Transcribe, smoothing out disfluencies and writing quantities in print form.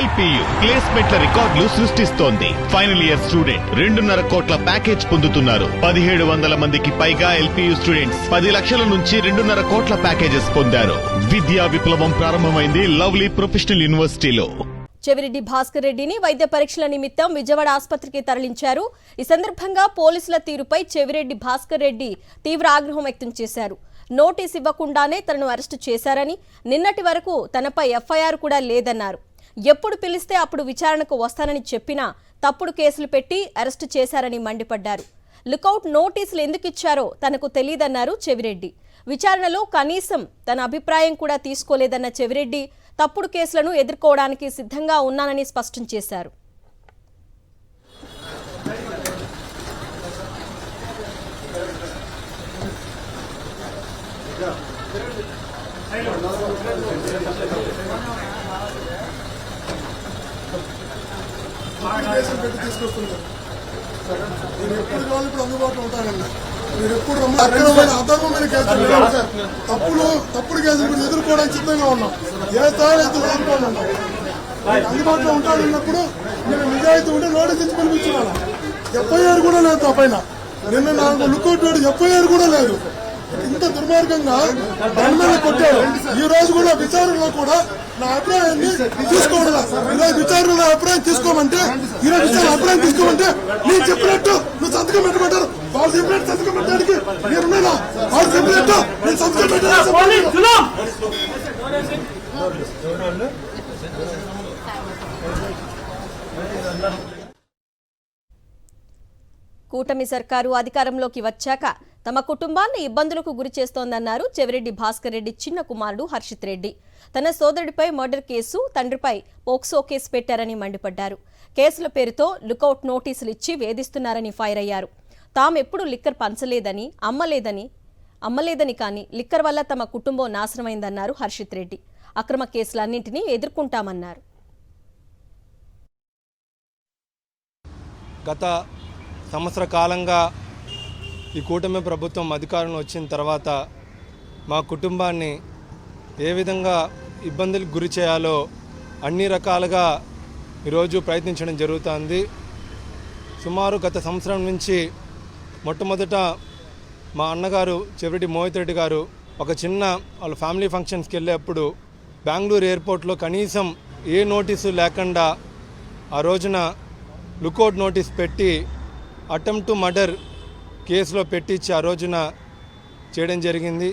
LPU ప్లేస్మెంట్ల రికార్డులు సృష్టిస్తోంది. Final year student 2.5 కోట్ల ప్యాకేజ్ పొందుతున్నారు. 1700 మందికి పైగా ఎల్పియు స్టూడెంట్స్ 10 లక్షల నుంచి 2.5 కోట్ల ప్యాకేజెస్ పొందారు. విద్యా విప్లవం ప్రారంభమైంది లవ్లీ ప్రొఫెషనల్ యూనివర్సిటీలో. చెవిరెడ్డి భాస్కర్ రెడ్డిని వైద్య పరీక్షల నిమిత్తం విజయవాడ ఆసుపత్రికి తరలించారు. ఈ సందర్భంగా పోలీసుల తీరుపై చెవిరెడ్డి భాస్కర్ రెడ్డి తీవ్ర ఆగ్రహం వ్యక్తం చేశారు. నోటీస్ ఇవ్వకుండానే తనను అరెస్టు చేశారని, నిన్నటి వరకు తనపై ఎఫ్ఐఆర్ కూడా లేదన్నారు. ఎప్పుడు పిలిస్తే అప్పుడు విచారణకు వస్తానని చెప్పినా తప్పుడు కేసులు పెట్టి అరెస్టు చేశారని మండిపడ్డారు. లుకౌట్ నోటీసులు ఎందుకు ఇచ్చారో తనకు తెలియదన్నారు చెవిరెడ్డి. విచారణలో కనీసం తన అభిప్రాయం కూడా తీసుకోలేదన్న చెవిరెడ్డి తప్పుడు కేసులను ఎదుర్కోవడానికి సిద్ధంగా ఉన్నానని స్పష్టం చేశారు. మీరు ఎప్పుడు కావాలి ఇప్పుడు అందుబాటులో ఉంటానండి. మీరు ఎప్పుడు రమ్మని అర్థమైన కేసులు తప్పుడు కేసులు మీరు ఎదుర్కోవడానికి సిద్ధంగా ఉన్నాం. ఏ స్థాయిలో ఎదుర్కోండి అందుబాటులో ఉంటానన్నప్పుడు నేను నిజాయితీ ఉంటే నోటీస్ ఇచ్చి పిలిపించున్నాను. ఎఫ్ఐఆర్ కూడా లేదు. నా పైన నిన్న నాకు లుకౌట్ ఎఫ్ఐఆర్ కూడా లేదు. ఇంత దుర్మార్గంగా దాని మీద కొట్టాడు. ఈ రోజు కూడా విచారణలో కూడా నా అభిప్రాయాన్ని తీసుకోవడం. ఈరోజు విచారణ నా అభిప్రాయం తీసుకోమంటే ఈరోజు విచారణ అభిప్రాయం తీసుకోమంటే నేను చెప్పినట్టు నువ్వు సంతకం పెట్టమంటారు. వాళ్ళు చెప్పినట్టు సంతకం పెట్టడానికి నేనున్నానా? వాళ్ళు చెప్పినట్టు నేను సంతకం పెట్టాను. కూటమి సర్కారు అధికారంలోకి వచ్చాక తమ కుటుంబాన్ని ఇబ్బందులకు గురి చేస్తోందన్నారు చెవిరెడ్డి భాస్కర్ రెడ్డి చిన్న కుమారుడు హర్షిత్ రెడ్డి. తన సోదరుడిపై మర్డర్ కేసు, తండ్రిపై పోక్సో కేసు పెట్టారని మండిపడ్డారు. కేసుల పేరుతో లుకౌట్ నోటీసులు ఇచ్చి వేధిస్తున్నారని ఫైర్ అయ్యారు. తామెప్పుడు లిక్కర్ పంచలేదని, అమ్మలేదని కానీ లిక్కర్ వల్ల తమ కుటుంబం నాశనమైందన్నారు హర్షిత్ రెడ్డి. అక్రమ కేసులన్నింటినీ ఎదుర్కొంటామన్నారు. గత సంవత్సర కాలంగా ఈ కూటమి ప్రభుత్వం అధికారంలో వచ్చిన తర్వాత మా కుటుంబాన్ని ఏ విధంగా ఇబ్బందులకు గురి చేయాలో అన్ని రకాలుగా ఈరోజు ప్రయత్నించడం జరుగుతుంది. సుమారు గత సంవత్సరం నుంచి మొట్టమొదట మా అన్నగారు చెవిరెడ్డి మోహిత్ రెడ్డి గారు ఒక చిన్న వాళ్ళ ఫ్యామిలీ ఫంక్షన్స్కి వెళ్ళేప్పుడు బెంగళూరు ఎయిర్పోర్ట్లో కనీసం ఏ నోటీసు లేకుండా ఆ రోజున లుకౌట్ నోటీస్ పెట్టి అటెంప్ట్ టు మర్డర్ కేసులో పెట్టించి ఆ రోజున చేయడం జరిగింది.